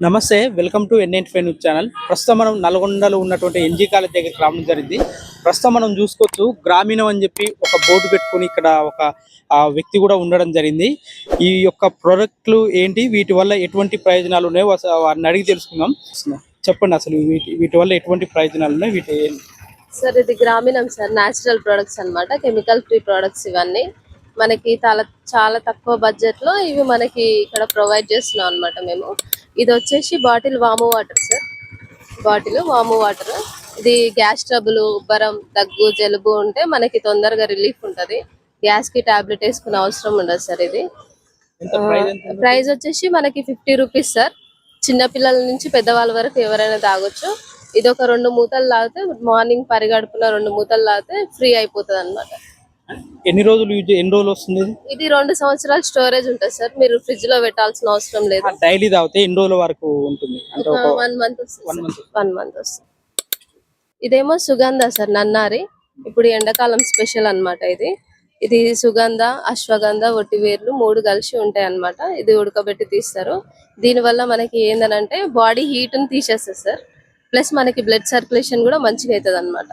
నమస్తే, welcome to N95 news channel. ప్రస్తుతం మనం నల్గొండలో ఉన్నటువంటి ఎన్జీ కాలేజ్ దగ్గరికి రావడం జరిగింది. ప్రస్తుతం మనం చూసుకోవచ్చు, గ్రామీణం అని చెప్పి ఒక బోర్డు పెట్టుకుని ఇక్కడ ఒక వ్యక్తి కూడా ఉండడం జరిగింది. ఈ యొక్క ప్రోడక్ట్లు ఏంటి, వీటి వల్ల ఎటువంటి ప్రయోజనాలు ఉన్నాయో వారిని అడిగి తెలుసుకుందాం. చెప్పండి, అసలు వీటి వల్ల ఎటువంటి ప్రయోజనాలు ఉన్నాయి, వీటి సార్ ఇది గ్రామీణం సార్, న్యాచురల్ ప్రొడక్ట్స్ అన్నమాట, కెమికల్ ఫ్రీ ప్రొడక్ట్స్. ఇవన్నీ మనకి చాలా తక్కువ బడ్జెట్ లో ఇవి మనకి ఇక్కడ ప్రొవైడ్ చేస్తున్నాం అన్నమాట మేము. ఇది వచ్చేసి బాటిల్ వాము వాటర్ సార్, బాటిల్ వాము వాటర్. ఇది గ్యాస్ ట్రబుల్, ఉబ్బరం, దగ్గు, జలుబు ఉంటే మనకి తొందరగా రిలీఫ్ ఉంటది. గ్యాస్ కి టాబ్లెట్ వేసుకునే అవసరం ఉండదు సార్. ఇది ప్రైస్ వచ్చేసి మనకి 50 రూపీస్ సార్. చిన్న పిల్లల నుంచి పెద్దవాళ్ళ వరకు ఎవరైనా తాగొచ్చు. ఇది ఒక 2 మూతలు తాగితే, మార్నింగ్ పరిగడుపున 2 మూతలు తాగితే ఫ్రీ అయిపోతుంది అన్నమాట. ఎన్ని రోజులు వస్తుంది? ఇది 2 సంవత్సరాలు స్టోరేజ్ ఉంటుంది సార్. మీరు ఫ్రిడ్జ్ లో పెట్టాల్సిన అవసరం లేదు. డైలీ తాగితే ఎన్ని రోజుల వరకు ఉంటుంది? 1 మంత్ వస్తుంది. 1 మంత్ వస్తుంది. ఇదేమో సుగంధ సార్, నన్నారి. ఇప్పుడు ఎండాకాలం స్పెషల్ అన్నమాట. ఇది సుగంధ, అశ్వగంధ, ఒట్టివేర్లు 3 కలిసి ఉంటాయి అన్నమాట. ఇది ఉడకబెట్టి తీస్తారు. దీని వల్ల మనకి ఏందనంటే బాడీ హీట్ ని తీసేస్తుంది సార్. ప్లస్ మనకి బ్లడ్ సర్క్యులేషన్ కూడా మంచిగా అవుతుంది అన్నమాట.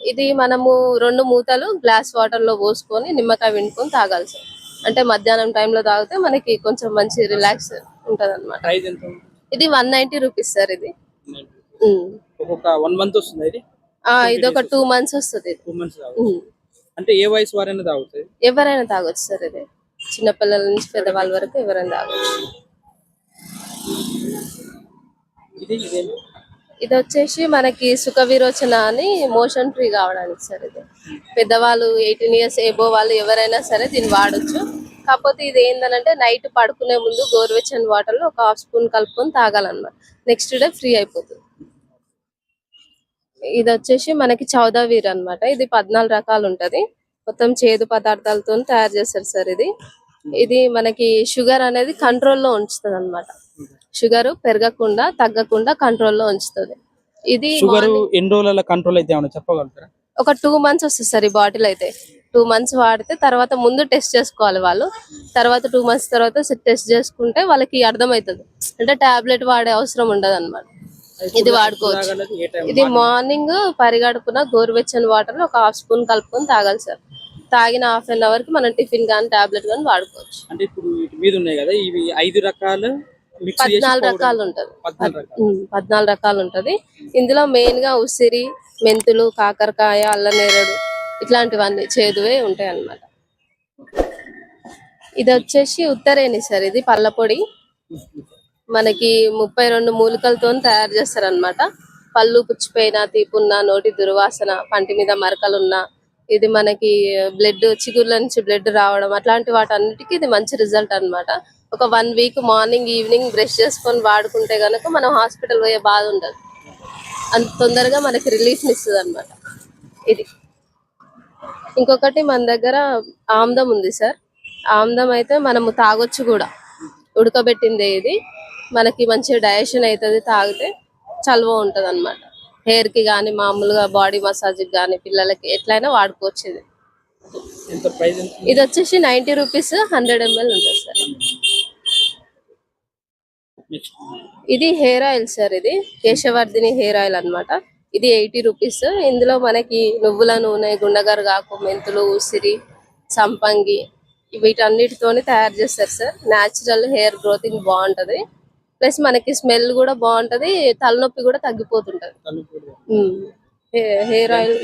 ఇది మనము 2 మూతలు గ్లాస్ వాటర్ లో పోసుకొని నిమ్మకాయ విండుకొని తాగాలి సార్. అంటే మధ్యాహ్నం టైంలో తాగితే మనకి కొంచెం మంచి రిలాక్స్ ఉంటది అన్నమాట. ఇది 190 రూపీస్ సార్. ఇది ఇది ఒక 2 మంత్స్ వస్తుంది. అంటే ఏ వయసు వారైనా తాగుతారు? ఎవరైనా తాగొచ్చు సార్. ఇది చిన్నపిల్లల నుంచి పెద్దవాళ్ళ వరకు ఎవరైనా తాగొచ్చు. ఇది వచ్చేసి మనకి సుఖ విరోచన అని, మోషన్ ఫ్రీ కావడానికి సార్. ఇది పెద్దవాళ్ళు 18 ఇయర్స్ ఏబో వాళ్ళు ఎవరైనా సరే దీన్ని వాడొచ్చు. కాకపోతే ఇది ఏంటంటే నైట్ పడుకునే ముందు గోరువెచ్చని వాటర్ లో ఒక 1/2 స్పూన్ కలుపుకొని తాగాలన్నమాట. నెక్స్ట్ డే ఫ్రీ అయిపోతుంది. ఇది వచ్చేసి మనకి చౌదావీర్ అన్నమాట. ఇది 14 రకాలు ఉంటది. మొత్తం చేదు పదార్థాలతో తయారు చేస్తారు సార్. ఇది మనకి షుగర్ అనేది కంట్రోల్లో ఉంచుతుంది అన్నమాట. షుగర్ పెరగకుండా, తగ్గకుండా కంట్రోల్లో ఉంచుతుంది. ఇది షుగర్ ఎన్ని రోజుల కంట్రోల్ అయితే చెప్పగలుగుతారా? ఒక 2 మంత్స్ వస్తుంది సార్. ఈ బాటిల్ అయితే 2 మంత్స్ వాడితే తర్వాత ముందు టెస్ట్ చేసుకోవాలి వాళ్ళు. తర్వాత 2 మంత్స్ తర్వాత టెస్ట్ చేసుకుంటే వాళ్ళకి అర్థమవుతుంది. అంటే టాబ్లెట్ వాడే అవసరం ఉండదు అన్నమాట. ఇది వాడుకోవచ్చు. ఇది మార్నింగ్ పరిగడుపున గోరువెచ్చని వాటర్ లో ఒక 1/2 స్పూన్ కలుపుకొని తాగాలి సార్. తాగిన 1/2 అవర్ కి మనం టిఫిన్ గానీ టాబ్లెట్ గానీ వాడుకోవచ్చు. అంటే ఇప్పుడు వీటి మీద ఉన్నాయి కదా, ఇవి 5 రకాలు 14 రకాలు ఉంటది. 14 రకాలు ఉంటది. ఇందులో మెయిన్ గా ఉసిరి, మెంతులు, కాకరకాయ, అల్లనేరేడు ఇట్లాంటివన్నీ చేదువే ఉంటాయి అన్నమాట. ఇది వచ్చేసి ఉత్తరేణి సార్. ఇది పళ్ళ పొడి. మనకి 32 మూలికలతో తయారు చేస్తారు అన్నమాట. పళ్ళు పుచ్చిపోయిన, తీపున్న, నోటి దుర్వాసన, పంటి మీద మరకలున్నా, ఇది మనకి బ్లడ్, చిగుర్ల నుంచి బ్లడ్ రావడం, అట్లాంటి వాటన్నిటికీ ఇది మంచి రిజల్ట్ అన్నమాట. ఒక 1 వీక్ మార్నింగ్ ఈవినింగ్ బ్రష్ చేసుకొని వాడుకుంటే గనక మనం హాస్పిటల్ పోయే బాధ ఉండదు. అంత తొందరగా మనకి రిలీఫ్ ఇస్తుంది అన్నమాట. ఇది ఇంకొకటి మన దగ్గర ఆమ్దం ఉంది సార్. ఆమ్దం అయితే మనము తాగొచ్చు కూడా, ఉడకబెట్టిందే. ఇది మనకి మంచి డైజెషన్ అవుతుంది. తాగితే చలువ ఉంటది అన్నమాట. హెయిర్ కి గానీ, మామూలుగా బాడీ మసాజ్ కి గానీ, పిల్లలకి ఎట్లయినా వాడుకోవచ్చు. ఇది వచ్చేసి 90 రూపీస్, 100 ml ఉంటుంది సార్. ఇది హెయిర్ ఆయిల్ సార్. ఇది కేశవర్ధిని హెయిర్ ఆయిల్ అన్నమాట. ఇది 80 రూపీస్. ఇందులో మనకి నువ్వుల నూనె, గుండగరగాకు, మెంతులు, ఉసిరి, సంపంగి వీటన్నిటితోని తయారు చేస్తారు సార్. న్యాచురల్ హెయిర్ గ్రోతింగ్ బాగుంటది. ప్లస్ మనకి స్మెల్ కూడా బాగుంటది. తలనొప్పి కూడా తగ్గిపోతుంటది. హెయిర్ ఆయిల్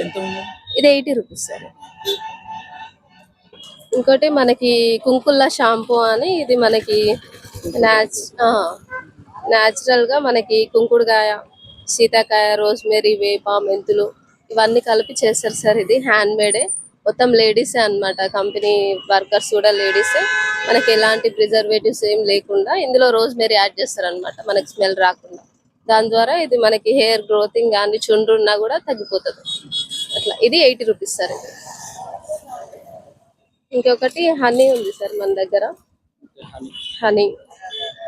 ఇది 80 రూపీస్ సార్. ఇంకోటి మనకి కుంకుల్ల షాంపూ అని, ఇది మనకి న్యాచురల్ గా మనకి కుంకుడుకాయ, సీతాకాయ, రోజ్మెరీ, వేప, మెంతులు ఇవన్నీ కలిపి చేస్తారు సార్. ఇది హ్యాండ్ మేడే. మొత్తం లేడీసే అన్నమాట. కంపెనీ వర్కర్స్ కూడా లేడీసే. మనకి ఎలాంటి ప్రిజర్వేటివ్స్ ఏం లేకుండా ఇందులో రోజ్మెరీ యాడ్ చేస్తారు అన్నమాట, మనకి స్మెల్ రాకుండా. దాని ద్వారా ఇది మనకి హెయిర్ గ్రోతింగ్ కానీ, చుండ్రు ఉన్నా కూడా తగ్గిపోతుంది అట్లా. ఇది 80 రూపీస్ సార్. ఇది ఇంకొకటి హనీ ఉంది సార్ మన దగ్గర.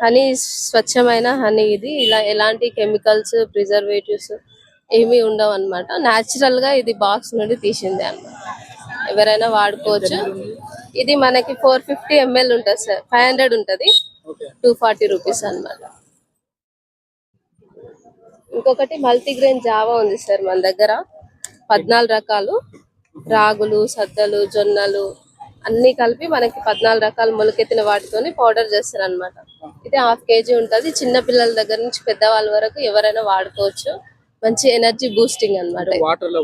హనీ స్వచ్ఛమైన హనీ. ఇది ఇలా ఎలాంటి కెమికల్స్, ప్రిజర్వేటివ్స్ ఏమీ ఉండవు అన్నమాట. న్యాచురల్ గా ఇది బాక్స్ నుండి తీసిందే అన్నమాట. ఎవరైనా వాడుకోవచ్చు. ఇది మనకి 450 ml ఉంటుంది సార్. 500 ఉంటది. ఓకే 240 రూపీస్ అన్నమాట. ఇంకొకటి మల్టీగ్రెయిన్ జావా ఉంది సార్ మన దగ్గర. 14 రకాలు రాగులు, సద్దలు, జొన్నలు అన్ని కలిపి మనకి 14 రకాల మొలకెత్తిన వాటితోని పౌడర్ చేస్తారు అనమాట. ఇది 1/2 kg ఉంటది. చిన్న పిల్లల దగ్గర నుంచి పెద్దవాళ్ళ వరకు ఎవరైనా వాడుకోవచ్చు. మంచి ఎనర్జీ బూస్టింగ్ అన్నమాట. వాటర్ లో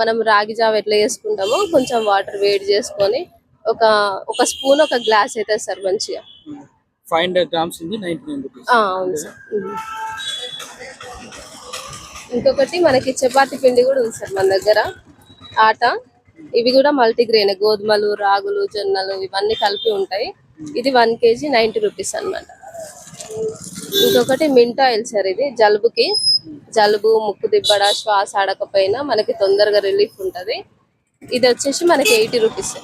మనం రాగి జావ ఎట్లా చేసుకుంటామో కొంచెం వాటర్ వేడి చేసుకొని ఒక ఒక స్పూన్ ఒక గ్లాస్ అవుతుంది సార్ మంచిగా. 500 grams ఉంది 99 రూపీస్. అవును సార్. ఇంకొకటి మనకి చపాతీ పిండి కూడా ఉంది సార్ మన దగ్గర. ఆట ఇవి కూడా మల్టీగ్రెయిన్, గోధుమలు, రాగులు, జొన్నలు ఇవన్నీ కలిపి ఉంటాయి. ఇది 1 kg 90 రూపీస్ అన్నమాట. ఇంకొకటి మింట్ ఆయిల్ సార్. ఇది జలుబు, ముక్కు దిబ్బడ, శ్వాస ఆడకపోయినా మనకి తొందరగా రిలీఫ్ ఉంటది. ఇది వచ్చేసి మనకి 80 రూపీస్.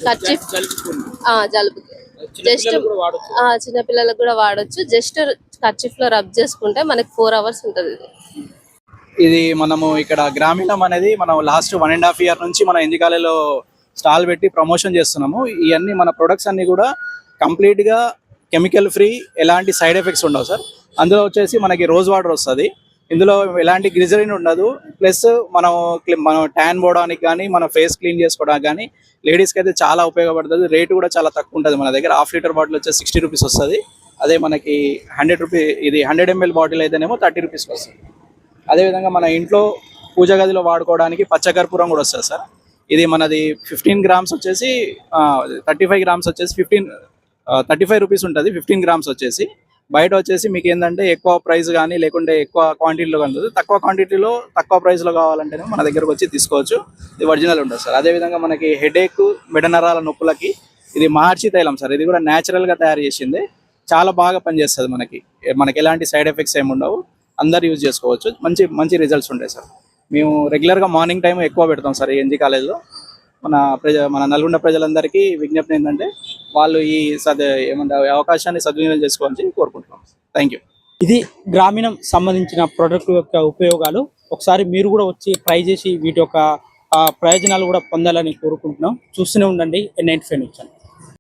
కర్చీఫ్ జలుబుకి జస్ట్ చిన్నపిల్లలకు కూడా వాడొచ్చు. జస్ట్ కర్చీఫ్ లో రబ్ చేసుకుంటే మనకి 4 hours ఉంటది. ఇది మనము ఇక్కడ గ్రామీణం అనేది మనం లాస్ట్ 1.5 year నుంచి మన ఇంజికాలలో స్టాల్ పెట్టి ప్రమోషన్ చేస్తున్నాము. ఇవన్నీ మన ప్రొడక్ట్స్ అన్ని కూడా కంప్లీట్ గా కెమికల్ ఫ్రీ, ఎలాంటి సైడ్ ఎఫెక్ట్స్ ఉండవు సార్. అందులో వచ్చేసి మనకి రోజ్ వాటర్ వస్తుంది. ఇందులో ఎలాంటి గ్లిజరిన్ ఉండదు. ప్లస్ మనం ట్యాన్ పోవడానికి కానీ మన ఫేస్ క్లీన్ చేసుకోవడానికి కానీ లేడీస్కి అయితే చాలా ఉపయోగపడుతుంది. రేటు కూడా చాలా తక్కువ ఉంటుంది. మన దగ్గర 1/2 liter బాటిల్ వచ్చేసి 60 రూపీస్ వస్తుంది. అదే మనకి 100 రూపీస్ ఇది 100 ml బాటిల్ అయితేనేమో 30 రూపీస్కి వస్తుంది. అదేవిధంగా మన ఇంట్లో పూజ గదిలో వాడుకోవడానికి పచ్చకర్పూరం కూడా వస్తుంది సార్. ఇది మనది 15 grams వచ్చేసి 35 grams వచ్చేసి 35 రూపీస్ ఉంటుంది. 15 grams వచ్చేసి బయట వచ్చేసి మీకు ఏంటంటే ఎక్కువ ప్రైస్ కానీ లేకుంటే ఎక్కువ క్వాంటిటీలో కానీ తక్కువ క్వాంటిటీలో తక్కువ ప్రైస్లో కావాలంటేనే మన దగ్గరకు వచ్చి తీసుకోవచ్చు. ఇది ఒరిజినల్ ఉంటుంది సార్. అదేవిధంగా మనకి హెడేక్, మెడనరాల నొప్పులకి ఇది మహర్షి తైలం సార్. ఇది కూడా న్యాచురల్గా తయారు చేసింది. చాలా బాగా పనిచేస్తుంది. మనకి ఎలాంటి సైడ్ ఎఫెక్ట్స్ ఏమి ఉండవు. అందరు యూజ్ చేసుకోవచ్చు. మంచి రిజల్ట్స్ ఉంటాయి సార్. మేము రెగ్యులర్గా మార్నింగ్ టైం ఎక్కువ పెడతాం సార్ ఎన్జీ కాలేజ్లో. మన నల్గొండ ప్రజలందరికీ విజ్ఞప్తి ఏంటంటే వాళ్ళు ఈ అవకాశాన్ని సద్వినియోగం చేసుకోవాలని కోరుకుంటున్నాం. Thank you. ఇది గ్రామీణం సంబంధించిన ప్రొడక్ట్ యొక్క ఉపయోగాలు. ఒకసారి మీరు కూడా వచ్చి ట్రై చేసి వీటి యొక్క ప్రయోజనాలు కూడా పొందాలని కోరుకుంటున్నాం. చూస్తూనే ఉండండి N95 ఛానల్.